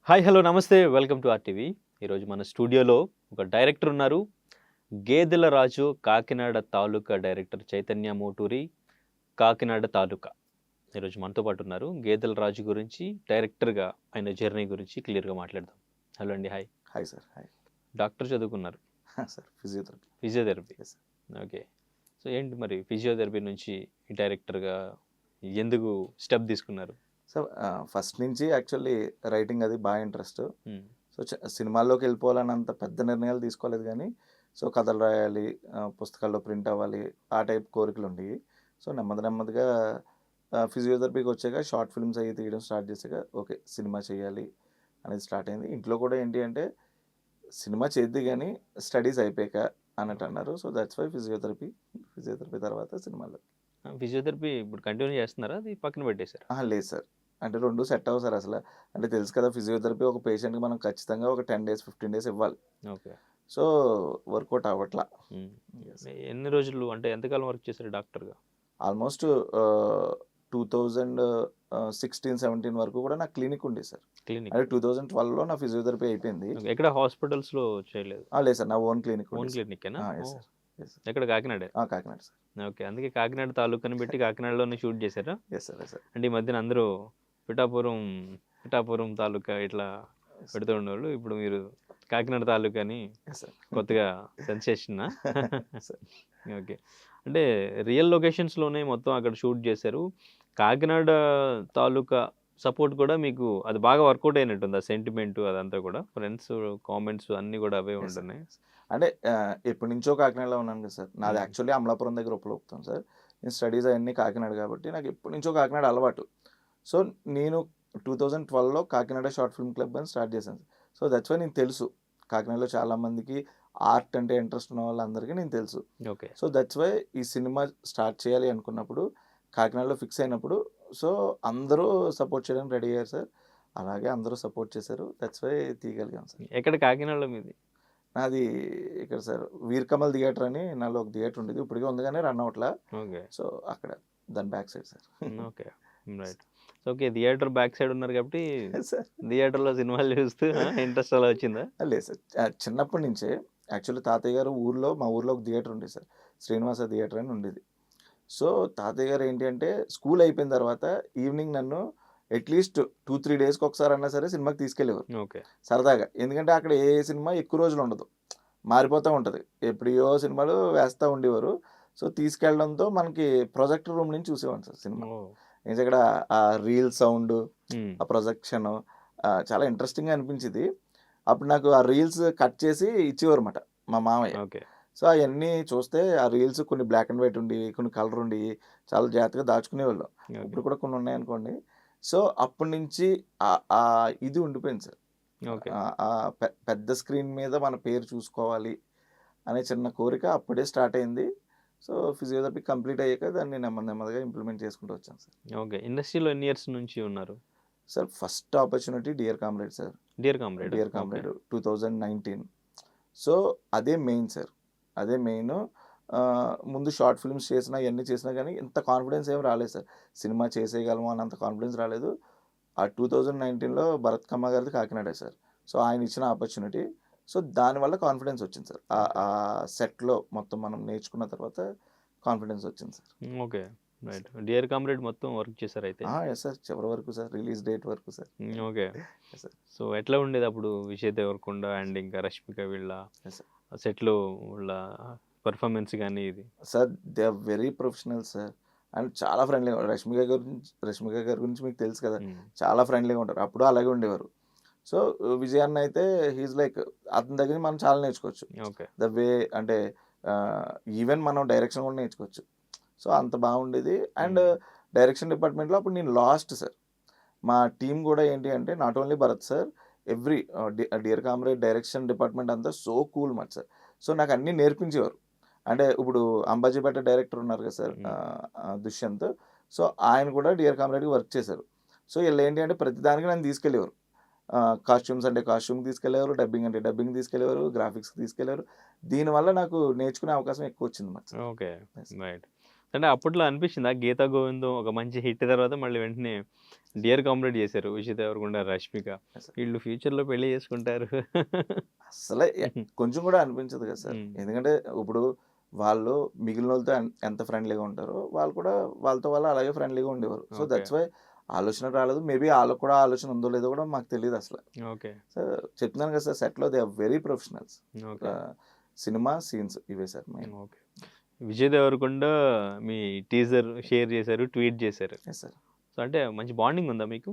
Hi hello నమస్తే welcome to RTV. ఈరోజు మన స్టూడియోలో ఒక డైరెక్టర్ ఉన్నారు. గేదెల రాజు కాకినాడ తాలూకా డైరెక్టర్ చైతన్య మోటూరి, కాకినాడ తాలూకా. ఈరోజు మనతో పాటు ఉన్నారు. గేదెల రాజు గురించి డైరెక్టర్గా ఆయన జర్నీ గురించి క్లియర్గా మాట్లాడదాం. హలో అండి, hi. Hi sir. Hi doctor చదువుకున్నారు, sir. Physiotherapy. Physiotherapy. Yes sir. Okay. So ఏంటి మరి ఫిజియోథెరపీ నుంచి డైరెక్టర్గా ఎందుకు స్టెప్ తీసుకున్నారు? సో ఫస్ట్ నుంచి యాక్చువల్లీ రైటింగ్ అది బాగా ఇంట్రెస్ట్. మ్మ్. సో సినిమాల్లోకి వెళ్ళిపోవాలన్నంత పెద్ద నిర్ణయాలు తీసుకోలేదు కానీ సో కథలు రాయాలి, పుస్తకాల్లో ప్రింట్ అవ్వాలి, ఆ టైప్ కోరికలు ఉండేవి. సో నెమ్మదిగా ఫిజియోథెరపీకి వచ్చాక షార్ట్ ఫిల్మ్స్ అవి తీయడం స్టార్ట్ చేసాక ఓకే సినిమా చేయాలి అనేది స్టార్ట్ అయింది. ఇంట్లో కూడా ఏంటి అంటే సినిమా చేద్ది కానీ స్టడీస్ అయిపోయాక అన్నట్టు అన్నారు. సో దట్స్ వై ఫిజియోథెరపీ తర్వాత సినిమాలో. ఫిజియోథెరపీ ఇప్పుడు కంటిన్యూ చేస్తున్నారా, అది పక్కన పెట్టేశారు? లేదు సార్. అంటే 2 సెట్ అవ్వవు సార్ అసల. అంటే తెలుసు కదా ఫిజియోథెరపీ ఒక పేషెంట్‌కి మనం ఖచ్చితంగా ఒక 10 డేస్, 15 డేస్ ఇవ్వాలి. ఓకే. సో వర్కౌట్ అవ్వట్ల. హ్మ్. యెస్. ఎన్ని రోజులు అంటే ఎంతకాలం వర్క్ చేశారు డాక్టర్‌గా? ఆల్మోస్ట్ 2016, 17 వరకు కూడా నాకు క్లినిక్ ఉండేది సార్. క్లినిక్. అంటే 2012లో నా ఫిజియోథెరపీ అయిపోయింది. ఓకే. ఎక్కడ హాస్పిటల్స్‌లో చేయలేదు? లేదు సార్. నా ఓన్ క్లినిక్ ఓన్ ఉండేది సార్. క్లినికేనా? యెస్ ఓహ్! సార్. Yes sir. ఎక్కడ కాకినాడే? కాకినాడ సార్. ఓకే. అందుకే కాకినాడ తాలూకాని పెట్టి కాకినాడలోనే షూట్ చేశారా? Yes sir. Yes sir. అంటే ఈ మధ్యన అందరూ పిఠాపురం, పిఠాపురం తాలూకా ఇట్లా యెస్. పెడుతూ ఉండేవాళ్ళు. ఇప్పుడు మీరు కాకినాడ తాలూకాని యెస్ సార్. కొత్తగా సెన్సేషనా? సార్. ఓకే. అంటే రియల్ లొకేషన్స్‌లోనే మొత్తం అక్కడ షూట్ చేశారు. కాకినాడ తాలూకా సపోర్ట్ కూడా మీకు అది బాగా వర్కౌట్ అయినట్టుంది. ఆ సెంటిమెంటు అదంతా కూడా. ఫ్రెండ్స్ కామెంట్స్ అన్నీ కూడా అవే యెస్ సార్. ఉంటున్నాయి. అంటే ఎప్పటినుంచో కాకినాడలో ఉన్నాను కదా సార్. నాది హ్మ్. యాక్చువల్లీ అమలాపురం దగ్గర ఉప్పలగుప్తం సార్. నేను స్టడీస్ అయన్నీ కాకినాడ కాబట్టి నాకు ఎప్పటినుంచో కాకినాడ అలవాటు. సో నేను 2012లో కాకినాడ షార్ట్ ఫిల్మ్ క్లబ్ అని స్టార్ట్ చేశాను. సో దట్స్ వై నేను తెలుసు. కాకినాడలో చాలామందికి ఆర్ట్ అంటే ఇంట్రెస్ట్ ఉన్న వాళ్ళందరికీ నేను తెలుసు. ఓకే. సో దట్స్ వై ఈ సినిమా స్టార్ట్ చేయాలి అనుకున్నప్పుడు కాకినాడలో ఫిక్స్ అయినప్పుడు సో అందరూ సపోర్ట్ చేయడానికి రెడీ అయ్యారు సార్. అలాగే అందరూ సపోర్ట్ చేశారు. దట్స్ వై తీయగలిగాం సార్. ఎక్కడ కాకినాడలో మీది? నాది ఇక్కడ సార్ వీరకమల్ థియేటర్ అని నాలో ఒక థియేటర్ ఉండేది. ఇప్పటికే ఉంది కానీ రన్ అవ్వట్లా. ఓకే. సో అక్కడ దాని back side sir. Okay. Right. So, okay. Theatre back side ఉన్నారు కాబట్టి సార్ థియేటర్‌లో సినిమాలు చూస్తూ ఇంట్రెస్ట్ అలా వచ్చిందా? లేదు సార్. చిన్నప్పటి నుంచే యాక్చువల్లీ తాతయ్య గారు మా ఊర్లో ఒక థియేటర్ ఉండేది సార్. శ్రీనివాస థియేటర్ అని ఉండేది. సో తాతయ్య గారు ఏంటి అంటే స్కూల్ అయిపోయిన తర్వాత ఈవినింగ్ నన్ను అట్లీస్ట్ 2, 3 డేస్‌కి ఒకసారి అన్నా సరే సినిమాకి తీసుకెళ్ళేవారు ఓకే. సరదాగా. ఎందుకంటే అక్కడ ఏ సినిమా ఎక్కువ రోజులు ఉండదు. మారిపోతూ ఉంటది. ఎప్పుడో సినిమాలు వేస్తా ఉండేవారు. సో తీసుకెళ్ళడంతో మనకి ప్రొజెక్టర్ రూమ్ నుంచి చూసేవాడిని సార్ సినిమా. ఓహ్! ఇక్కడ ఆ రీల్ సౌండ్, హ్మ్. ఆ ప్రొజెక్షన్ చాలా ఇంట్రెస్టింగ్‌గా అనిపించేది. అప్పుడు నాకు ఆ రీల్స్ కట్ చేసి ఇచ్చేవారన్నమాట మా మామయ్య. ఓకే. సో అవన్నీ చూస్తే ఆ రీల్స్ కొన్ని బ్లాక్ అండ్ వైట్ ఉండేవి, కొన్ని కలర్ ఉండేవి. చాలా జాగ్రత్తగా దాచుకునేవాళ్ళం. ఓకే. ఇప్పుడు కూడా కొన్ని ఉన్నాయనుకోండి. సో అప్పటి నుంచి ఆ ఇది ఉండిపోయింది సార్. ఓకే. పెద్ద స్క్రీన్ మీద మన పేరు చూసుకోవాలి అనే చిన్న కోరిక అప్పుడే స్టార్ట్ అయింది. సో ఫిజియోథెరపీ కంప్లీట్ అయ్యాక దాన్ని నెమ్మదిగా ఇంప్లిమెంట్ చేసుకుంటూ వచ్చాను సార్. ఓకే. ఇండస్ట్రీలో ఎన్ని ఇయర్స్ నుంచి ఉన్నారు? Sir first opportunity dear comrade sir. Dear comrade. Dear comrade 2019. So అదే మెయిన్ సార్. అదే మెయిన్. ముందు షార్ట్ ఫిల్మ్స్ చేసినా ఇవన్నీ చేసినా కానీ ఇంత కాన్ఫిడెన్స్ ఏం రాలేదు సార్. సినిమా చేసేయగలము అన్నంత కాన్ఫిడెన్స్ రాలేదు. ఆ 2019లో భరత్ కమ్మ గారిది కాకినాడే సార్. సో ఆయన ఇచ్చిన ఆపర్చునిటీ. సో దానివల్ల కాన్ఫిడెన్స్ వచ్చింది సార్. ఆ సెట్‌లో మొత్తం మనం నేర్చుకున్న తర్వాత కాన్ఫిడెన్స్ వచ్చింది sir. Okay. Right. Dear comrade మొత్తం వర్క్ చేశారైతే. Yes sir. చివరి వరకు సార్. రిలీజ్ డేట్ వరకు sir. Okay. Yes sir. So, ఎట్లా ఉండేది అప్పుడు విజయ్ దేవరకొండ అండ్ ఇంకా రష్మిక వీళ్ళ యెస్ సార్. సెట్‌లో వీళ్ళ పెర్ఫార్మెన్స్ గాని ఇది? Sir they are very professional sir. And చాలా ఫ్రెండ్లీగా రష్మిక గారి గురించి మీకు తెలుసు కదా! హ్మ్. చాలా ఫ్రెండ్లీగా ఉంటారు. అప్పుడు అలాగే ఉండేవారు. సో విజయ్ అన్న అయితే హి ఈజ్ లైక్ అతని దగ్గర నుంచి మనం చాలా నేర్చుకోవచ్చు. ఓకే. ద వే అంటే ఈవెన్ మనం డైరెక్షన్ కూడా నేర్చుకోవచ్చు. సో అంత బాగుండేది. అండ్ హ్మ్. డైరెక్షన్ డిపార్ట్మెంట్‌లో అప్పుడు నేను లాస్ట్ సార్. మా టీమ్ కూడా ఏంటి అంటే not only Bharat sir, every dear comrade direction department అంతా so cool much sir. So నాకు అన్నీ నేర్పించేవారు. అంటే ఇప్పుడు అంబాజీపేట డైరెక్టర్ ఉన్నారు కదా సార్, హ్మ్. దుష్యంత్. సో ఆయన కూడా డియర్ కామ్రేడ్‌కి వర్క్ చేశారు. సో ఈళ్ళేంటి అంటే ప్రతి దానికి నన్ను తీసుకెళ్ళేవారు. కాస్ట్యూమ్స్ అంటే కాస్ట్యూమ్‌కి తీసుకెళ్ళేవారు, డబ్బింగ్ అంటే డబ్బింగ్‌కి తీసుకెళ్ళేవారు, గ్రాఫిక్స్‌కి తీసుకెళ్ళేవారు. దీనివల్ల నాకు నేర్చుకునే అవకాశం ఎక్కువ వచ్చింది మాట సార్. ఓకే. యెస్. రైట్. అంటే అప్పట్లో అనిపించిందా 'గీతా గోవిందం' ఒక మంచి హిట్ తర్వాత మళ్ళీ వెంటనే 'డియర్ కామ్రేడ్' చేశారు విజయ్ దేవరకొండ, రష్మిక. అస వీళ్ళు ఫ్యూచర్‌లో పెళ్లి చేసుకుంటారు. అస్సలే కొంచెం కూడా అనిపించదు కదా సార్. హ్మ్. ఎందుకంటే ఇప్పుడు వాళ్ళు మిగిలినోళ్ళతో ఎంత ఫ్రెండ్లీగా ఉంటారో, వాళ్ళు కూడా వాళ్ళతో వాళ్ళు అలాగే ఫ్రెండ్లీగా ఉండేవారు. So, okay. దట్స్ వై ఆలోచన రాలేదు. మేబీ ఆళ్ళకి కూడా ఆలోచన ఉందో లేదో కూడా మాకు తెలీదసల. ఓకే. సో, చెప్తున్నాను కదా సార్, సెట్‌లో they are very professionals. Okay. Cinema, scenes ఇవే sir main. Okay. Vijay Devarakonda మీ టీజర్ షేర్ చేశారు, ట్వీట్ చేశారు. Yes sir. సో, అంటే మంచి బాండింగ్ ఉందా మీకు?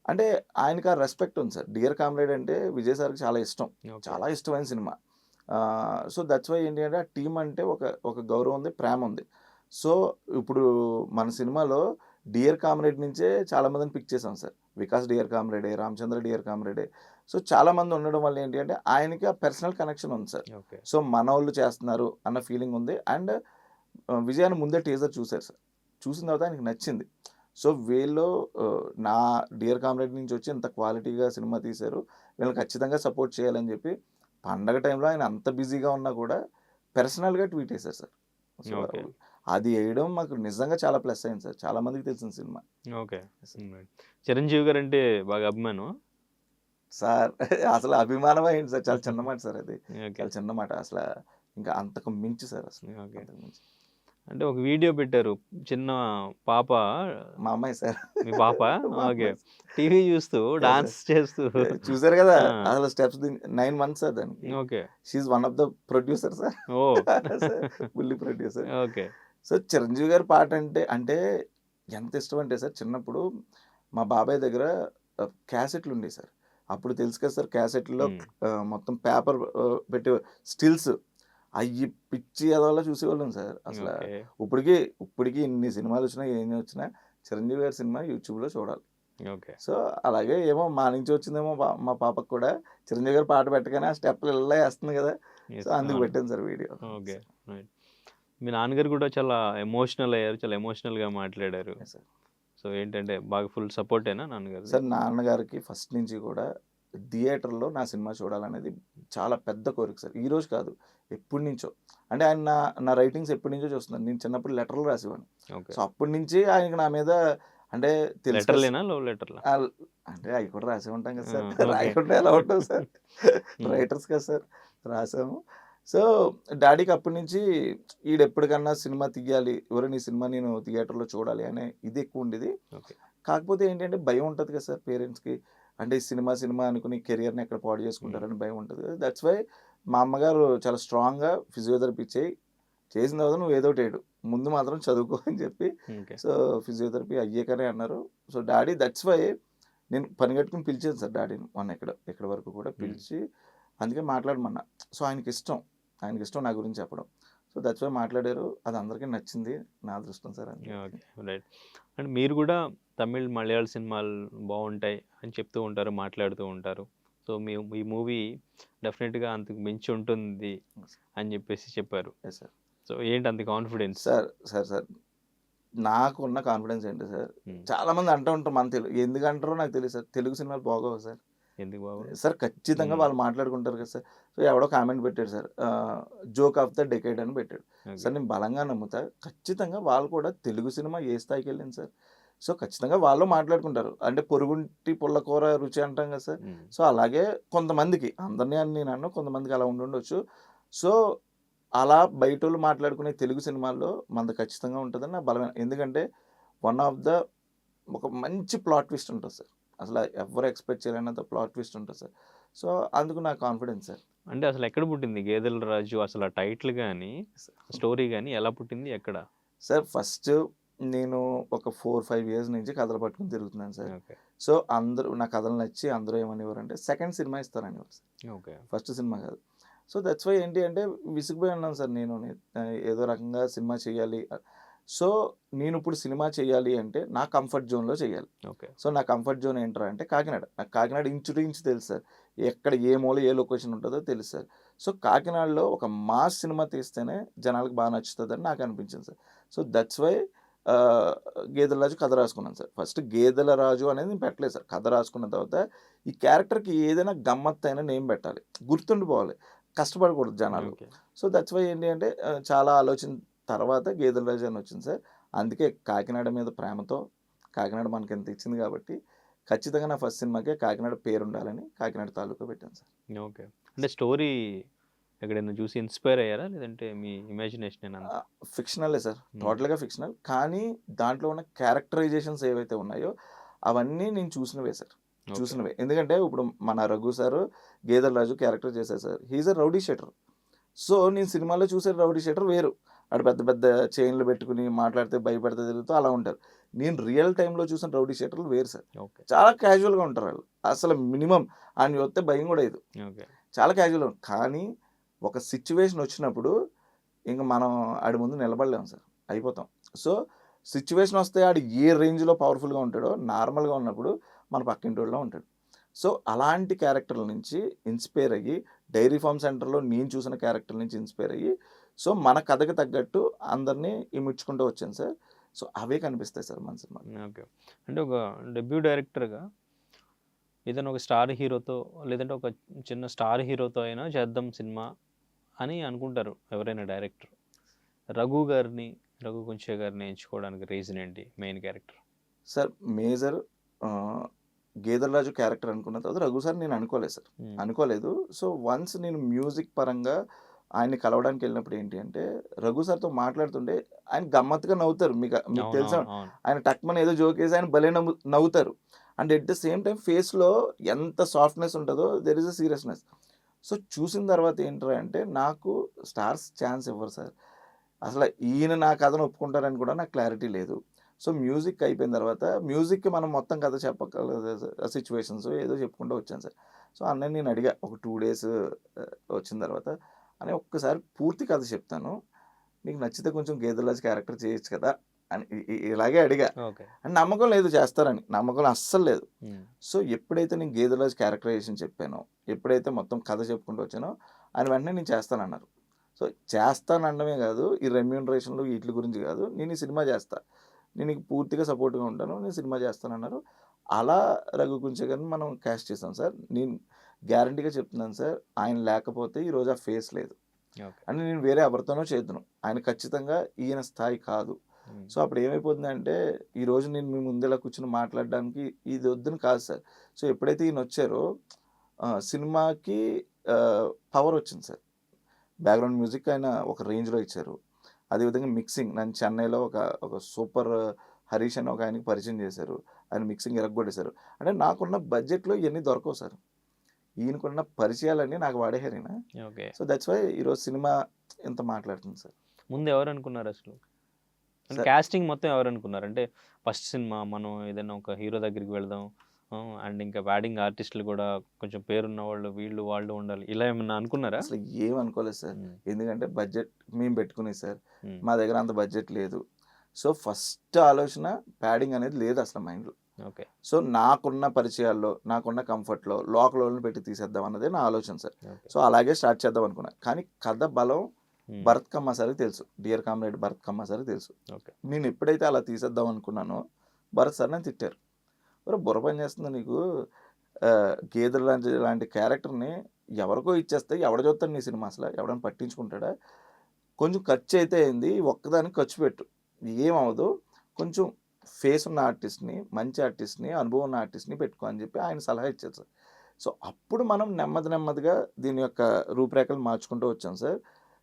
అంటే ఆయనకి ఆ రెస్పెక్ట్ ఉంది సార్. 'డియర్ కామ్రేడ్' అంటే విజయ్ సార్‌కి చాలా ఇష్టం. ఓకే. చాలా ఇష్టమైన సినిమా. సో, దట్స్ వై ఏంటి అంటే ఆ టీమ్ అంటే ఒక గౌరవం ఉంది, ప్రేమ ఉంది. సో, ఇప్పుడు మన సినిమాలో 'డియర్ కామ్రేడ్' నుంచే చాలా మందిని పిక్ చేసాం సార్. వికాస్ 'డియర్ కామ్రేడే', రామచంద్ర 'డియర్ కామ్రేడే'. సో, చాలా మంది ఉండడం వల్ల ఏంటి అంటే ఆయనకి ఆ పర్సనల్ కనెక్షన్ ఉంది సార్. ఓకే. సో, మనోళ్ళు చేస్తున్నారు అన్న ఫీలింగ్ ఉంది. అండ్ విజయ్ అన్న ముందే టీజర్ చూసారు సార్. చూసిన తర్వాత ఆయనకి నచ్చింది. సో, వీళ్ళు నా 'డియర్ కామ్రేడ్' నుంచి వచ్చి ఇంత క్వాలిటీగా సినిమా తీశారు. వీళ్ళని ఖచ్చితంగా సపోర్ట్ చేయాలని చెప్పి పండగ టైంలో ఆయన అంత బిజీగా ఉన్నా కూడా పర్సనల్‌గా ట్వీట్ చేశారు సార్. So, okay. అది ఎయడం మాకు నిజంగా చాలా ప్లస్ అయింది సార్. చాలా మందికి తెలిసిన సినిమా. ఓకే. చిరంజీవి గారంటే బాగా అభిమానమా? సార్ అసలు అభిమానం ఏంటి సార్, చాలా చిన్న మాట సార్ అది. ఓకే. చాలా చిన్న మాట. ఇంకా అంతకు మించి సార్ అసలు. ఓకే. అంతకు మించి. అంటే ఒక వీడియో పెట్టారు. చిన్న పాప, మా అమ్మాయి సార్. మీ పాప? మా ఓకే. అమ్మాయి. టీవీ చూస్తూ, సార్. డాన్స్ చేస్తూ. చూసారు కదా! ఆ! అసలు స్టెప్స్ 9 మంత్స్ సార్ దానికి. Okay. She is one of the producer sir. Oh! Sir fully producer. Okay. So, Chiranjeevi గారి పాట అంటే ఎంత ఇష్టం అంటే సార్, చిన్నప్పుడు మా బాబాయ్ దగ్గర క్యాసెట్లు ఉండేవి సార్. అప్పుడు తెలుసు కదా సార్, క్యాసెట్‌లో హ్మ్. మొత్తం పేపర్ పెట్టేవారు. స్టిల్స్ అయ్యి పిచ్చి ఎదవలా చూసేవాళ్ళం సార్. ఓకే. ఇప్పటికి ఇన్ని సినిమాలు వచ్చినా, ఏమి వచ్చినా చిరంజీవి గారి సినిమా యూట్యూబ్‌లో చూడాలి. ఓకే. సో, అలాగే ఏమో మా నుంచి వచ్చిందేమో మా పాపకి కూడా చిరంజీవి గారి పాట పెట్టగానే ఆ స్టెప్పులు ఇలా ఏస్తుంది కదా! So, yes. అందుకు అవును. పెట్టాను సార్ వీడియో. ఓకే. రైట్. మీ నాన్నగారు కూడా చాలా ఎమోషనల్ అయ్యారు. చాలా ఎమోషనల్‌గా మాట్లాడారు. Yes sir. సో, ఏంటంటే బాగా ఫుల్ సపోర్టేనా నాన్నగారిది? సార్, నాన్నగారికి ఫస్ట్ నుంచి కూడా థియేటర్‌లో నా సినిమా చూడాలనేది చాలా పెద్ద కోరిక సార్. ఈరోజు కాదు, ఎప్పటినుంచో. అంటే ఆయన నా రైటింగ్స్ ఎప్పటినుంచో చూస్తున్నారు. నేను చిన్నప్పుడు లెటర్‌లు రాసేవాడిని. ఓకే. సో, అప్పటి నుంచి ఆయనకి నా మీద అంటే తెలుసు కదా సార్. లెటర్‌లేనా? లవ్ లెటర్‌లా? అంటే అవి కూడా రాసే ఉంటాం కదా సార్. ఓకే. రాయకుండా ఎలా ఉంటాం సార్. రైటర్స్ కదా సార్. రాసాము. సో, డాడీకి అప్పటి నుంచి ఈడెప్పటికన్నా సినిమా తీయాలి, నీ సినిమా నేను థియేటర్‌లో చూడాలి అనే ఇది ఎక్కువ ఉండేది. ఓకే. కాకపోతే ఏంటంటే భయం ఉంటది కదా సార్ పేరెంట్స్‌కి. అంటే సినిమా అనుకుని కెరియర్‌ని ఎక్కడ పాడు చేసుకుంటారని భయం ఉంటది కదా! దట్స్ వై మా అమ్మగారు చాలా స్ట్రాంగ్‌గా ఫిజియోథెరపీ చేసిన తర్వాత నువ్వు ఏదో ఒకటి ఏడు. ముందు మాత్రం చదువుకో అని చెప్పి, ఓకే. సో, ఫిజియోథెరపీ అయ్యాకనే అన్నారు. సో, డాడీ దట్స్ వై నేను పని కట్టుకొని పిలిచాను సార్ డాడీని మొన్న ఇక్కడి వరకు కూడా పిలిచి అందుకే మాట్లాడమన్నా. సో, ఆయనకిష్టం నా గురించి చెప్పడం. సో, దట్స్ వై మాట్లాడారు. అది అందరికీ నచ్చింది. నా అదృష్టం సార్ అది. ఓకే. రైట్. అంటే మీరు కూడా తమిళ్, మలయాళ సినిమాలు బావుంటాయి అని చెప్తూ ఉంటారు, మాట్లాడుతూ ఉంటారు. సో, ఈ మూవీ డెఫినిట్‌గా అంతకు మించి ఉంటుంది అని చెప్పేసి చెప్పారు. Yes sir. సో, ఏంటి అంత కాన్ఫిడెన్స్? సార్ నాకున్న కాన్ఫిడెన్స్ ఏంటి సార్, హ్మ్. చాలా మంది అంటూ ఉంటారు ఎందుకంటారో నాకు తెలీదు సార్. తెలుగు సినిమాలు బాగోవా సార్? ఎందుకు బాబు? సార్ ఖచ్చితంగా వాళ్ళు మాట్లాడుకుంటారు కదా సార్. సో, ఎవడో కామెంట్ పెట్టాడు sir. Joke of the decade అని పెట్టాడు. ఓకే. సార్, నేను బలంగా నమ్ముతా. ఖచ్చితంగా వాళ్ళు కూడా తెలుగు సినిమా ఏ స్థాయికి వెళ్ళింది సార్. సో, ఖచ్చితంగా వాళ్ళు మాట్లాడుకుంటారు. అంటే పొరుగుంటి పుల్లకూర రుచి అంటాం కదా సార్. హ్మ్. సో, అలాగే కొంతమందికి, అందరిని అని నేను అనను, కొంతమందికి అలా ఉండుండొచ్చు. సో, అలా బయటోళ్ళు మాట్లాడుకునే తెలుగు సినిమాల్లో మనది ఖచ్చితంగా ఉంటదని నా బలమైన, ఎందుకంటే వన్ ఆఫ్ ద ఒక మంచి ప్లాట్ ట్విస్ట్ ఉంటది సార్. అసలు ఎవ్వరు ఎక్స్‌పెక్ట్ చేయలేనంత ప్లాట్ ట్విస్ట్ ఉంటది సార్. సో, అందుకు నా కాన్ఫిడెన్స్ సార్. అంటే అసలు ఎక్కడ పుట్టింది 'గేదెల రాజు'? అసలు ఆ టైటిల్ గాని, స్టోరీ గాని ఎలా పుట్టింది? ఎక్కడ? సార్, ఫస్ట్ నేను ఒక 4, 5 ఇయర్స్ నుంచి కథలు పట్టుకొని తిరుగుతున్నాను సార్. ఓకే. సో, అందరూ నా కథలు నచ్చి అందరూ ఏమనేవారంటే సెకండ్ సినిమా ఇస్తారనేవారు సార్. ఓకే. ఫస్ట్ సినిమా కాదు. సో, దట్స్ వై ఏంటి అంటే విసిగిపోయి ఉన్నాను సార్ నేను. ఏదో రకంగా సినిమా చేయాలి. సో, నేనిప్పుడు సినిమా చేయాలి అంటే నా కంఫర్ట్ జోన్‌లో చేయాలి. ఓకే. సో, నా కంఫర్ట్ జోన్ ఏంట్రా అంటే కాకినాడ. నాకు కాకినాడ ఇంచు టు ఇంచు తెలుసు సార్. ఎక్కడ ఏ మూల ఏ లొకేషన్ ఉంటదో తెలుసు సార్. సో, కాకినాడలో ఒక మాస్ సినిమా తీస్తేనే జనాలకు బాగా నచ్చుతదని నాకు అనిపించింది సార్. సో, దట్స్ వై 'గేదెల రాజు' కథ రాసుకున్నాను సార్. ఫస్ట్ 'గేదెల రాజు' అనేది నేను పెట్టలేదు సార్. కథ రాసుకున్న తర్వాత ఈ క్యారెక్టర్‌కి ఏదైనా గమ్మత్తైన నేమ్ పెట్టాలి. గుర్తుండిపోవాలి. కష్టపడకూడదు జనాలు. ఓకే. సో, దట్స్ వై ఏంటి అంటే చాలా ఆలోచన తర్వాత గేదెల రాజు అని వచ్చింది సార్. అందుకే కాకినాడ మీద ప్రేమతో, కాకినాడ మనకి ఇంత ఇచ్చింది కాబట్టి ఖచ్చితంగా నా ఫస్ట్ సినిమాకే కాకినాడ పేరు ఉండాలని కాకినాడ తాలూకా పెట్టాను సార్. ఓకే. అంటే స్టోరీ ఎక్కడైనా చూసి ఇన్‌స్పైర్ అయ్యారా? లేదంటే మీ ఇమాజినేషనేనా అంతా? ఫిక్షనలే సార్. హ్మ్. టోటల్‌గా ఫిక్షనల్. కానీ దాంట్లో ఉన్న క్యారెక్టరైజేషన్స్ ఏవైతే ఉన్నాయో అవన్నీ నేను చూసినవే సార్. ఓకే. చూసినవే. ఎందుకంటే ఇప్పుడు మన రఘు సారు గేదెల రాజు క్యారెక్టర్ చేశారు sir. He is a rowdy sheeter. So, నేను సినిమాలో చూసే రౌడీ షీటర్ వేరు. ఆడు పెద్ద పెద్ద చైన్‌లు పెట్టుకొని మాట్లాడితే భయపెడితే తిరుగుతూ అలా ఉంటారు. నేను రియల్ టైమ్‌లో చూసిన రౌడీ షీటర్లు వేరు సార్. ఓకే. చాలా క్యాజువల్‌గా ఉంటారు ఆళ్ళు. అసలు మినిమమ్ ఆడిని చూస్తే భయం కూడా ఎయదు. ఓకే. చాలా క్యాజువల్‌గా కానీ ఒక సిట్యుయేషన్ వచ్చినప్పుడు ఇంక మనం ఆడి ముందు నిలబడలేం సార్. అయిపోతాం. సో, సిట్యుయేషన్ వస్తే ఆడు ఏ రేంజ్‌లో పవర్‌ఫుల్‌గా ఉంటాడో నార్మల్‌గా ఉన్నప్పుడు మన పక్కింటోడిలా ఉంటాడు. సో, అలాంటి క్యారెక్టర్‌ల నుంచి ఇన్‌స్పైర్ అయ్యి డైరీ ఫార్మ్ సెంటర్‌లో నేను చూసిన క్యారెక్టర్‌ల నుంచి ఇన్‌స్పైర్ అయ్యి సో, మన కథకి తగ్గట్టు అందరిని ఇమిడ్చుకుంటూ వచ్చాను సార్. సో, అవే కనిపిస్తాయి సార్ మన సినిమాలో. ఓకే. అంటే ఒక డెబ్యూ డైరెక్టర్‌గా ఏదైనా ఒక స్టార్ హీరోతో లేదంటే ఒక చిన్న స్టార్ హీరోతో అయినా చేద్దాం సినిమా అని అనుకుంటారు ఎవరైనా డైరెక్టర్. రఘు కుంచే గారిని ఎంచుకోవడానికి రీజన్ ఏంటి? Main character. సార్ మేజర్ ఆహ్, గేదెల రాజు క్యారెక్టర్ అనుకున్న తర్వాత రఘు సార్ నేను అనుకోలేదు సార్. హ్మ్. అనుకోలేదు. సో, వన్స్ నేను మ్యూజిక్ పరంగా ఆయన్ని కలవడానికి వెళ్ళినప్పుడు ఏంటి అంటే, రఘు సార్‌తో మాట్లాడుతుంటే ఆయన గమ్మత్తుగా నవ్వుతారు. మీకు తెలుసా? అవును. ఆయన టక్‌మని ఏదో జోకేసి ఆయన భలే నవ్వుతారు. And at the same time ఫేస్‌లో ఎంత సాఫ్ట్‌నెస్ ఉంటదో there is a seriousness. So, చూసిన తర్వాత ఏంట్రా అంటే నాకు స్టార్స్ ఛాన్స్ ఇవ్వరు సార్. అసల ఈయన నా కథను ఒప్పుకుంటారని కూడా నాకు క్లారిటీ లేదు. సో, మ్యూజిక్ అయిపోయిన తర్వాత మ్యూజిక్‌కి మనం మొత్తం కథ చెప్పక్కర్లేదు సార్. సిట్యుయేషన్స్ ఏదో చెప్పుకుంటూ వచ్చాను సార్. సో, అన్నయ్యని నేను అడిగా ఒక 2 డేస్ వచ్చిన తర్వాత, "అన్నయ్య ఒక్కసారి పూర్తి కథ చెప్తాను. మీకు నచ్చితే కొంచెం గేదెలరాజు క్యారెక్టర్ చేయొచ్చు కదా!" అని ఇలాగే అడిగా. ఓకే. అండ్ నమ్మకం లేదు చేస్తారని. నమ్మకం అస్సలు లేదు. హ్మ్. సో, ఎప్పుడైతే నేను గేదెలరాజు క్యారెక్టరైజేషన్ చెప్పానో, ఎప్పుడైతే మొత్తం కథ చెప్పుకుంటూ వచ్చానో, ఆయన వెంటనే నేను చేస్తానన్నారు. సో, చేస్తాననడమే కాదు, ఈ రెమ్యూనరేషన్‌లు ఈట్లి గురించి కాదు. నేను ఈ సినిమా చేస్తా. నేను నీకు పూర్తిగా సపోర్ట్‌గా ఉంటాను. నేను సినిమా చేస్తానన్నారు. అలా రఘు కుంచే గారిని మనం కాస్ట్ చేసాం సార్. నేను గ్యారంటీగా చెప్తున్నాను సార్. ఆయన లేకపోతే ఈరోజు ఆ ఫేస్ లేదు. ఓకే. అంటే నేను వేరే ఎవరితోనో చేద్దును. ఆయన ఖచ్చితంగా ఈయన స్థాయి కాదు. హ్మ్. సో, అప్పుడు ఏమైపోతుందంటే, ఈరోజు నేను మీ ముందు ఇలా కూర్చొని మాట్లాడడానికి ఇది వద్దని కాదు సార్. సో, ఎప్పుడైతే ఈయనొచ్చారో సినిమాకి పవర్ వచ్చింది సార్. బ్యాక్‌గ్రౌండ్ మ్యూజిక్ ఆయన ఒక రేంజ్‌లో ఇచ్చారు. అదేవిధంగా మిక్సింగ్ నన్ను చెన్నైలో ఒక సూపర్ హరీష్ అని ఒక ఆయనకి పరిచయం చేశారు. ఆయన మిక్సింగ్ ఇరగ్గొట్టేశారు. అంటే నాకున్న బడ్జెట్‌లో ఇయన్నీ దొరకవు సార్. ఈయనకున్న పరిచయాలన్నీ నాకు వాడేశారు ఈయన. ఓకే. సో, దట్స్ వై ఈరోజు సినిమా ఇంత మాట్లాడుతుంది సార్. ముందు ఎవరనుకున్నారు అసలు? అంటే సార్ కాస్టింగ్ మొత్తం ఎవరనుకున్నారు? అంటే ఫస్ట్ సినిమా మనం ఏదైనా ఒక హీరో దగ్గరికి వెళ్దాం. అండ్ ఇంకా యాడింగ్ ఆర్టిస్టులు కూడా కొంచెం పేరున్న వాళ్ళు వీళ్ళు, వాళ్ళు ఉండాలి. ఇలా ఏమన్నా అనుకున్నారా? అసలు ఏమనుకోలేదు సార్. హ్మ్. ఎందుకంటే బడ్జెట్ మేము పెట్టుకునేది సార్. హ్మ్. మా దగ్గర అంత బడ్జెట్ లేదు. సో, ఫస్ట్ ఆలోచన ప్యాడింగ్ అనేది లేదు అసలు మైండ్‌లో. ఓకే. సో, నాకున్న పరిచయాల్లో, నాకున్న కంఫర్ట్‌లో లోకలోళ్ళని పెట్టి తీసేద్దాం అన్నదే నా ఆలోచన సార్. ఓకే. సో, అలాగే స్టార్ట్ చేద్దాం అనుకున్నా. కానీ కథ బలం హ్మ్. భరత్ కమ్మ సార్‌కి తెలుసు. డియర్ కామ్రేడ్ భరత్ కమ్మ సార్‌కి తెలుసు. ఓకే. నేను ఎప్పుడైతే అలా తీసేద్దాం అనుకున్నానో భరత్ సార్ నన్ను తిట్టారు. "ఒరేయ్! బుర్ర పని చేస్తుందా నీకు? గేదెల లాంటి క్యారెక్టర్‌ని ఎవరికో ఇచ్చేస్తే ఎవడు చూస్తాడు నీ సినిమా అసల? ఎవడైనా పట్టించుకుంటాడా? కొంచెం ఖర్చు అయితే అయింది. ఒక్కదానికి ఖర్చు పెట్టు. ఏమవ్వదు. కొంచెం ఫేస్ ఉన్న ఆర్టిస్ట్‌ని, మంచి ఆర్టిస్ట్‌ని, అనుభవం ఉన్న ఆర్టిస్ట్‌ని పెట్టుకో" అని చెప్పి ఆయన సలహా ఇచ్చారు సార్. సో, అప్పుడు మనం నెమ్మదిగా దీని యొక్క రూపురేఖలు మార్చుకుంటూ వచ్చాం సార్.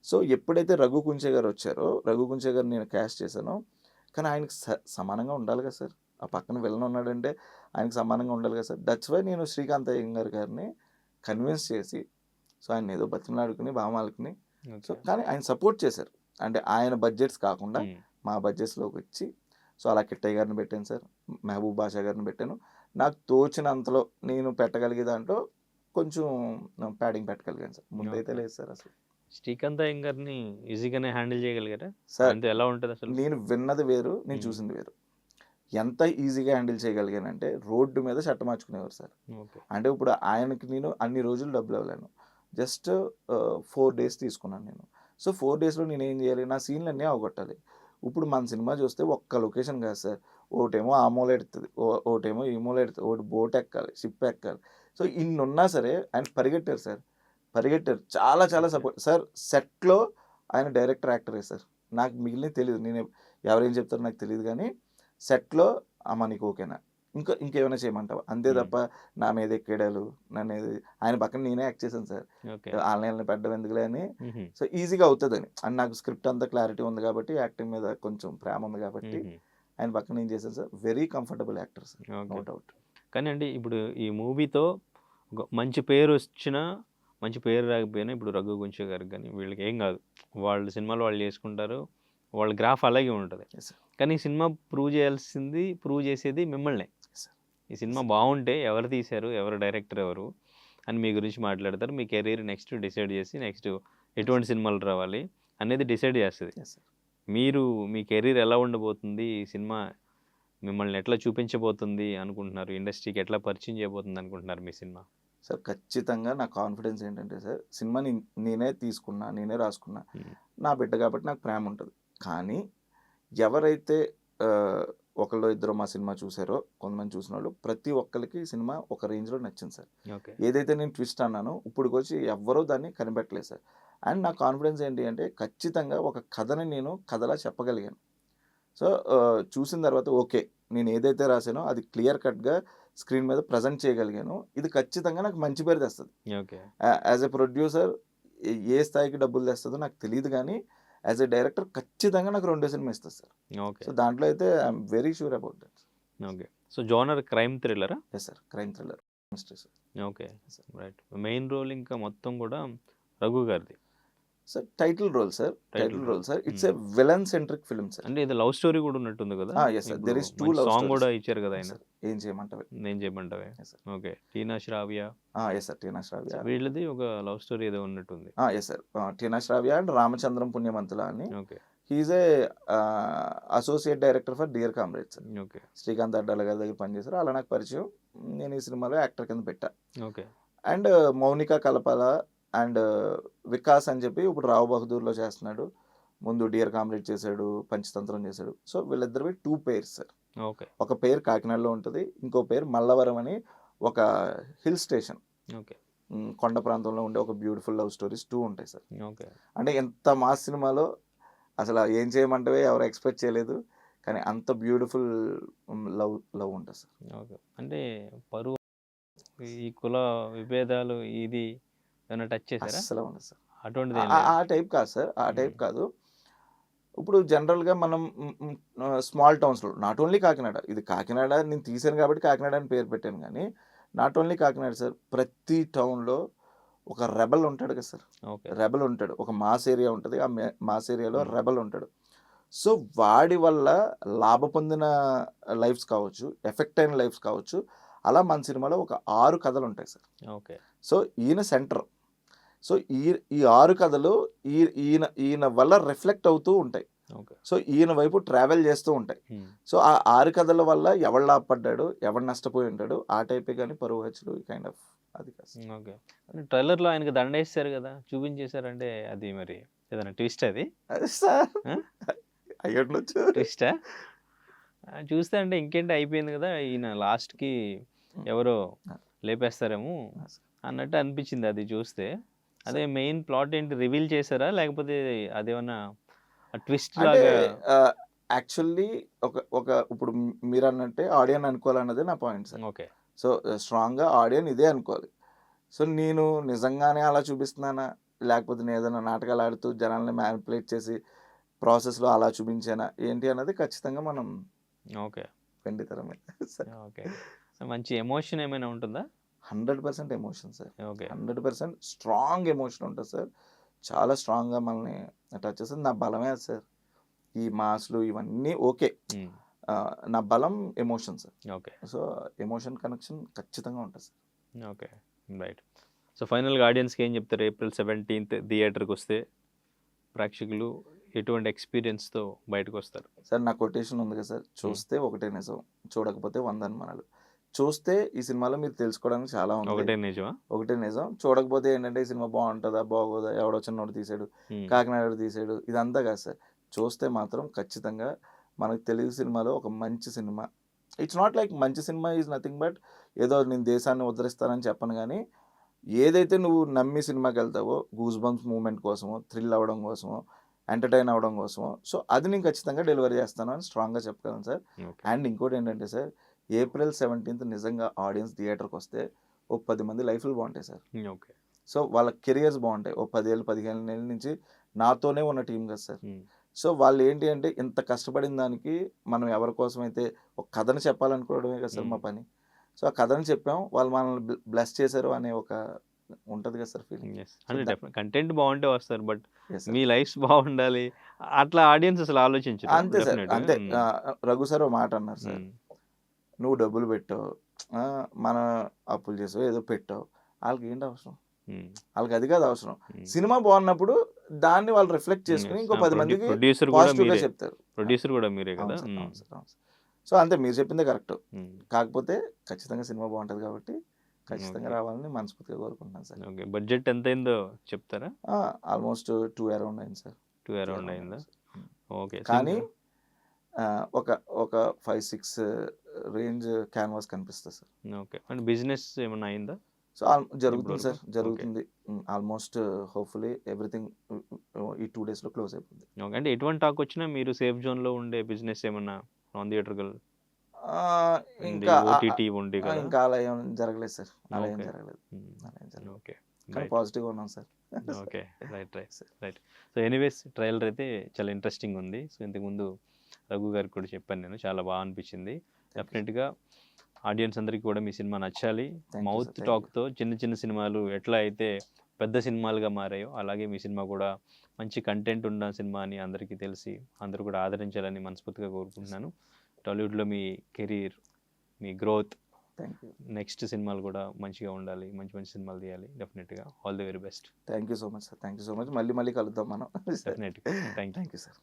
సో, ఎప్పుడైతే రఘు కుంచే గారు వచ్చారో, రఘు కుంచే గారిని నేను కాస్ట్ చేశానో, కానీ ఆయనకి సమానంగా ఉండాలి కదా సార్. ఆ పక్కన విలన్ ఉన్నాడంటే ఆయనకి సమానంగా ఉండాలి కదా సార్. దట్స్ వై నేను శ్రీకాంత్ అయ్యంగార్ గారిని కన్విన్స్ చేసి, సో, ఆయన్ని ఏదో బతిమలాడుకుని, భామాలుకుని సో, ఓకే. కానీ ఆయన సపోర్ట్ చేశారు. అంటే ఆయన బడ్జెట్స్ కాకుండా హ్మ్. మా బడ్జెట్స్‌లోకి వచ్చి, సో, అలా కిట్టయ్య గారిని పెట్టాను సార్. మెహబూబ్ బాషా గారిని పెట్టాను. నాకు తోచినంతలో నేను పెట్టగలిగే దాంట్లో కొంచెం ప్యాడింగ్ పెట్టగలిగాను సార్. ముందైతే ఓకే. లేదు సార్ అసలు. శ్రీకాంత్ అయ్యంగార్‌ని ఈజీగానే హ్యాండిల్ చేయగలిగారా? సార్ ఆయనతో ఎలా ఉంటదసలు? నేను విన్నది వేరు, నేను హ్మ్. చూసింది వేరు. ఎంత ఈజీగా హ్యాండిల్ చేయగలిగానంటే రోడ్డు మీద షర్ట్ మార్చుకునేవారు సార్. ఓకే. అంటే ఇప్పుడు ఆయనకి నేను అన్ని రోజులు డబ్బులు ఇవ్వలేను. జస్ట్ 4 డేస్ తీసుకున్నాను నేను. సో, 4 డేస్‌లో నేనేం చేయాలి? నా సీన్‌లన్నీ అవగొట్టాలి. ఇప్పుడు మన సినిమా చూస్తే ఒక్క లొకేషన్ కాదు సార్. ఒకటేమో ఆ మూల ఎడుతది. ఒకటేమో ఈ మూల ఎడుతది. ఒకటి బోట్ ఎక్కాలి, షిప్ ఎక్కాలి. సో, ఇన్నున్నా సరే ఆయన పరిగెట్టారు సార్. పరిగెట్టారు. చాలా ఓకే. సపోర్ట్ సార్ సెట్‌లో ఆయన డైరెక్టర్, యాక్టరే సార్. నాకు మిగిలినవి తెలీదు. ఎవరేం చెప్తారో నాకు తెలీదు గానీ, సెట్‌లో అమ్మ నీకు ఓకేనా? ఇంకేమైనా చేయమంటావా? అంతే హ్మ్. తప్ప నా మీద ఎక్కేయడాలు, ఆయన పక్కన నేనే యాక్ట్ చేశాను సార్. ఓకే. ఆళ్ళని పెట్టడం ఎందుకులే అని. హుహు. సో, ఈజీగా అవుతదని. అండ్ నాకు స్క్రిప్ట్ అంతా క్లారిటీ ఉంది కాబట్టి, యాక్టింగ్ మీద కొంచెం ప్రేమ ఉంది కాబట్టి, హుహు. ఆయన పక్కన నేను చేశాను sir. Very comfortable actor sir. No okay. Doubt. కానీ అండి ఇప్పుడు ఈ మూవీతో ఒక మంచి పేరొచ్చినా, మంచి పేరు రాకపోయినా ఇప్పుడు 'రఘువంశీ' గారికి గాని వీళ్ళకి ఏం గాదు. వాళ్ళ సినిమాలు వాళ్ళు చేసుకుంటారు. వాళ్ళ గ్రాఫ్ అలాగే ఉంటది. Yes sir. కానీ ఈ సినిమా ప్రూవ్ చేసేది మిమ్మల్నే. Yes sir. ఈ సినిమా బావుంటే ఎవరు తీశారు? ఎవరు డైరెక్టర్ ఎవరు? అని మీ గురించి మాట్లాడతారు. మీ కెరీర్ నెక్స్ట్ డిసైడ్ చేసి నెక్స్ట్ ఎటువంటి సినిమాలు రావాలి అనేది డిసైడ్ చేస్తది. Yes sir. మీరు మీ కెరీర్ ఎలా ఉండబోతుంది? ఈ సినిమా మిమ్మల్ని ఎట్లా చూపించబోతుంది అనుకుంటున్నారు? ఇండస్ట్రీకి ఎట్లా పరిచయం చేయబోతుంది అనుకుంటున్నారు మీ సినిమా? సార్ ఖచ్చితంగా నా కాన్ఫిడెన్స్ ఏంటంటే సార్, సినిమా నేనే తీసుకున్నా, నేనే రాసుకున్నా. హ్మ్. నా బిడ్డ కాబట్టి నాకు ప్రేమ ఉంటది. కానీ ఎవరైతే ఒకళ్ళో ఇద్దరో మా సినిమా చూసారో, కొంతమంది చూసినోళ్ళు ప్రతి ఒక్కళ్ళకి ఈ సినిమా ఒక రేంజ్‌లో నచ్చింది సార్. ఓకే. ఏదైతే నేను ట్విస్ట్ అన్నానో ఇప్పటికొచ్చి ఎవ్వరూ దాన్ని కనిపెట్టలేదు సార్. అండ్ నా కాన్ఫిడెన్స్ ఏంటి అంటే ఖచ్చితంగా ఒక కథని నేను కథలా చెప్పగలిగాను. సో, చూసిన తర్వాత ఓకే. నేను ఏదైతే రాసానో అది క్లియర్ కట్‌గా స్క్రీన్ మీద ప్రెజెంట్ చేయగలిగాను. ఇది ఖచ్చితంగా నాకు మంచి పేరు తెస్తది. ఓకే. యాస్ ఎ ప్రొడ్యూసర్ ఏ స్థాయికి డబ్బులు తెస్తదో నాకు తెలీదు గానీ, యాస్ ఎ డైరెక్టర్ ఖచ్చితంగా నాకు రెండో సినిమా ఇస్తది సార్. ఓకే. సో, దాంట్లో అయితే I'm very sure about that. Okay. So, genre crime థ్రిల్లరా? Yes sir. Crime thriller mystery sir. Okay. Sir. Right. Main role ఇంకా మొత్తం కూడా రఘు గారిది. Sir title role sir. Title title role. Role sir. It's a villain centric film sir. అంటే ఇది love story కూడా ఉన్నట్టుంది కదా? Yes sir. ఇప్పుడు దేర్ ఈస్ 2 మంచి లవ్ సాంగ్ స్టోరీస్. కూడా ఇచ్చారు కదా ఆయన. సార్. ఏం చేయమంటావే. నేను చేయమంటావే. Yes sir. Okay. Tina Shravya yes sir. Tina Shravya. వీళ్ళది ఒక లవ్ స్టోరీ ఏదో ఉన్నట్టుంది. Yes sir. Tina Shravya and Ramachandram Punyamanthula అని. Okay. He is a associate director for dear comrades sir. Okay. Srikanth Addala గారి దగ్గర పనిచేశారు. అలా నాకు పరిచయం. నేను ఈ సినిమాలో యాక్టర్ కింద పెట్టా. Okay. And Monika Kalapala and Vikas అని చెప్పి ఇప్పుడు రావు బహదూర్‌లో చేస్తున్నాడు. ముందు డియర్ కామ్రేడ్ చేశాడు, పంచతంత్రం చేశాడు. సో, వీళ్ళిద్దరివి 2 పెయిర్స్ సార్. ఓకే. ఒక పేరు కాకినాడలో ఉంటది. ఇంకో పేరు మల్లవరం అని ఒక హిల్ స్టేషన్. ఓకే. కొండ ప్రాంతంలో ఉండే ఒక బ్యూటిఫుల్ లవ్ స్టోరీస్ 2 ఉంటాయి సార్. ఓకే. అంటే ఎంత మాస్ సినిమాలో అసలు ఏం చేయమంటవే ఎవరు ఎక్స్‌పెక్ట్ చేయలేదు. కానీ అంత బ్యూటిఫుల్ లవ్ ఉంటది సార్. ఓకే. అంటే పరువు ఈ కుల విభేదాలు ఇది ఏమైనా టచ్ చేశారా? అస్సలు ఉండదు సార్. అటువంటిది ఏం ఆ లేదు. టైప్ కాదు సార్. ఆ టైప్ కాదు. ఇప్పుడు జనరల్‌గా మనం స్మాల్ టౌన్స్‌లో నాట్ ఓన్లీ కాకినాడ. ఇది కాకినాడ నేను తీశాను కాబట్టి కాకినాడ అని పేరు పెట్టాను గానీ, నాట్ ఓన్లీ కాకినాడ సార్. ప్రతి టౌన్‌లో ఒక రెబెల్ ఉంటాడు కదా సార్. ఓకే. రెబెల్ ఉంటాడు. ఒక మాస్ ఏరియా ఉంటది. ఆ మాస్ ఏరియాలో హ్మ్. రెబెల్ ఉంటాడు. సో, వాడి వల్ల లాభ పొందిన లైఫ్స్ కావచ్చు, ఎఫెక్ట్ అయిన లైఫ్స్ కావచ్చు. అలా మన సినిమాలో ఒక 6 కథలుంటాయి సార్. ఓకే. సో, ఈయన సెంటర్. సో, ఈ 6 కథలు ఈయన వల్ల రిఫ్లెక్ట్ అవుతూ ఉంటాయి. ఓకే. సో, ఈయన వైపు ట్రావెల్ చేస్తూ ఉంటాయి. హ్మ్. సో, ఆ 6 కథల వల్ల ఎవడు లాభపడ్డాడు, ఎవడు నష్టపోయి ఉంటాడు, ఆ టైపే గానీ పరువు హత్యలు కైండ్ ఆఫ్ అది కాదు సార్. ఓకే. ట్రైలర్‌లో ఆయనకి దండేసారు కదా! చూపించేసారంటే అది మరి ఏదైనా ట్విస్ట్ అది? అది సార్ ఆ? అయ్యుండొచ్చు. ట్విస్టా? చూస్తే అంటే ఇంకేంటి అయిపోయింది కదా! ఈయన లాస్ట్‌కి ఎవరో లేపేస్తారేమో అన్నట్టు అనిపించింది అది చూస్తే. అదే మెయిన్ ప్లాట్ ఏంటి రివీల్ చేసారా? లేకపోతే అదేమన్నా ట్విస్ట్ అంటే లాగా? యాక్చువల్లీ ఒక ఇప్పుడు మీరన్నట్టే ఆడియన్ అనుకోవాలన్నదే నా పాయింట్ సార్. ఓకే. సో, స్ట్రాంగ్‌గా ఆడియన్ ఇదే అనుకోవాలి. సో, నేను నిజంగానే అలా చూపిస్తున్నానా? లేకపోతే నేను ఏదైనా నాటకాలు ఆడుతూ జనాల్ని మ్యానిపులేట్ చేసి ప్రాసెస్‌లో అలా చూపించానా? ఏంటి అన్నది ఖచ్చితంగా మనం ఓకే. వెండితెర మీద సార్. ఓకే. మంచి ఎమోషన్ ఏమైనా ఉంటుందా? 100% emotion sir. Okay. 100% strong emotion ఉంటది సార్. చాలా స్ట్రాంగ్‌గా మనల్ని టచ్ చేస్తది. నా బలమే అది సార్. ఈ మాస్‌లు ఇవన్నీ ఓకే. హ్మ్. నా బలం emotion sir. Okay. So, emotion connection ఖచ్చితంగా ఉంటది సార్. ఓకే. రైట్. సో, ఫైనల్‌గా ఆడియన్స్‌కి ఏం చెప్తారు? ఏప్రిల్ 17థ్ థియేటర్‌కొస్తే ప్రేక్షకులు ఎటువంటి ఎక్స్‌పీరియన్స్‌తో బయటకొస్తారు? సార్ నా కొటేషన్ ఉంది కదా సార్. చూస్తే ఒకటే నిజం. చూడకపోతే 100 అనుమానాలు. చూస్తే ఈ సినిమాలో మీరు తెలుసుకోవడానికి చాలా ఉంది. ఒకటే నిజమా? ఒకటే నిజం. చూడకపోతే ఏంటంటే ఈ సినిమా బాగుంటదా? బాగోదా? ఎవడో చిన్నోడు తీసాడు. హ్మ్. కాకినాడోడు తీసాడు. ఇదంతా కాదు సార్. చూస్తే మాత్రం ఖచ్చితంగా మనకు తెలుగు సినిమాలో ఒక మంచి సినిమా. ఇట్స్ నాట్ లైక్ మంచి సినిమా ఈజ్ నథింగ్ బట్ ఏదో నేను దేశాన్ని ఉద్ధరిస్తానని చెప్పను గానీ, ఏదైతే నువ్వు నమ్మి సినిమాకెళ్తావో గూస్ బంప్స్ మూవ్‌మెంట్ కోసమో, థ్రిల్ అవ్వడం కోసమో, ఎంటర్టైన్ అవ్వడం కోసమో. సో అది నేను ఖచ్చితంగా డెలివరీ చేస్తాను అని స్ట్రాంగ్గా చెప్పగలను సార్. ఓకే. అండ్ ఇంకోటి ఏంటంటే సార్, ఏప్రిల్ 17th నిజంగా ఆడియన్స్ థియేటర్కి వస్తే ఓ 10 మంది లైఫ్లు బాగుంటాయి సార్. ఓకే. సో వాళ్ళ కెరియర్స్ బాగుంటాయి. ఓ 10 ఏళ్ళు 15 ఏళ్ళ నుంచి నాతోనే ఉన్న టీం కదా సార్. ఉమ్. సో వాళ్ళు ఏంటి అంటే ఇంత కష్టపడిన దానికి మనం ఎవరి కోసం అయితే ఒక కథను చెప్పాలనుకోవడమే కదా సార్ మా పని. సో ఆ కథను చెప్పాం, వాళ్ళు మనల్ని బ్లెస్ చేశారు అనే ఒక ఉంటుంది కదా సార్ ఫీలింగ్. Yes. అంటే డెఫినెట్ కంటెంట్ బాగుంటే వస్తారు, బట్ ఎస్ సార్. మీ లైఫ్ బాగుండాలి అట్లా ఆడియన్స్ అసలు ఆలోచించరు. అంతే సార్, Definite గా. అంతే. ఉమ్. రఘు సార్ ఓ మాట అన్నారు సార్, ఉమ్. నువ్వు డబ్బులు పెట్టావు, మన అప్పులు చేసావు, ఏదో పెట్టావు, వాళ్ళకి ఏంటి అవసరం, ఉమ్. వాళ్ళకి అది కాదు అవసరం. ఉమ్. సినిమా బాగున్నప్పుడు దాన్ని వాళ్ళు రిఫ్లెక్ట్ చేసుకుని Yes. ఇంకో 10 మందికి ప్రొడ్యూసర్ కూడా పాజిటివ్గా మీరే. చెప్తారు. ప్రొడ్యూసర్ కూడా మీరే కదా. అవును సార్, ఉమ్. అవును సార్, అవును సార్. సో అంతే, మీరు చెప్పిందే కరెక్ట్. ఉమ్. కాకపోతే ఖచ్చితంగా సినిమా బాగుంటుంది కాబట్టి ఖచ్చితంగా Okay. రావాలని మనస్ఫూర్తిగా కోరుకుంటున్నాను సార్. ఓకే. బడ్జెట్ ఎంత అయిందో చెప్తారా? ఆల్మోస్ట్ 2 అరౌండ్ అయింది సార్. 2 అరౌండ్ అయిందా? ఓకే. కానీ ఒక ఒక 5-6 రేంజ్ క్యాన్వాస్ కనిపిస్తుంది సార్. ఓకే. అంటే బిజినెస్ ఏమన్నా అయిందా? సో జరుగుతుంది సార్, ఇప్పటివరకు? జరుగుతుంది. ఆల్మోస్ట్ హోప్ఫుల్లీ ఎవ్రీథింగ్ ఈ 2 daysలో క్లోజ్ అయిపోతుంది. ఓకే. అంటే ఎటువంటి టాక్ వచ్చినా మీరు సేఫ్ జోన్లో ఉండే బిజినెస్ ఏమన్నా నాన్ థియేటర్కల్ ఇంకా ఓటీటీ ఉంది కదా? ఇంకా అలా ఏం జరగలేదు సార్, అలా ఏం Okay. జరగలేదు, ఉమ్. అలా ఏం జరగలేదు. ఓకే. కానీ రైట్. పాజిటివ్గా ఉన్నాం sir. Okay. Right right right. So anyways trailer అయితే చాలా ఇంట్రెస్టింగ్ ఉంది. సో ఇంతకుముందు రఘు గారికి కూడా చెప్పాను నేను, చాలా బాగా అనిపించింది. డెఫినెట్గా ఆడియన్స్ అందరికీ కూడా మీ సినిమా నచ్చాలి. Thank you, mouth sir. Thank టాక్తో చిన్న చిన్న సినిమాలు ఎట్లా అయితే పెద్ద సినిమాలుగా మారాయో అలాగే మీ సినిమా కూడా మంచి కంటెంట్ ఉన్న సినిమా అని అందరికీ తెలిసి అందరూ కూడా ఆదరించాలని మనస్ఫూర్తిగా కోరుకుంటున్నాను. టాలీవుడ్లో మీ కెరీర్, మీ గ్రోత్, థ్యాంక్ యూ, నెక్స్ట్ సినిమాలు కూడా మంచిగా ఉండాలి, మంచి మంచి సినిమాలు తీయాలి. డెఫినెట్గా all the very best. Thank you so much sir, thank you so much. మళ్ళీ కలుద్దాం మనం. డెఫినెట్గా. Thank you. Thank you sir.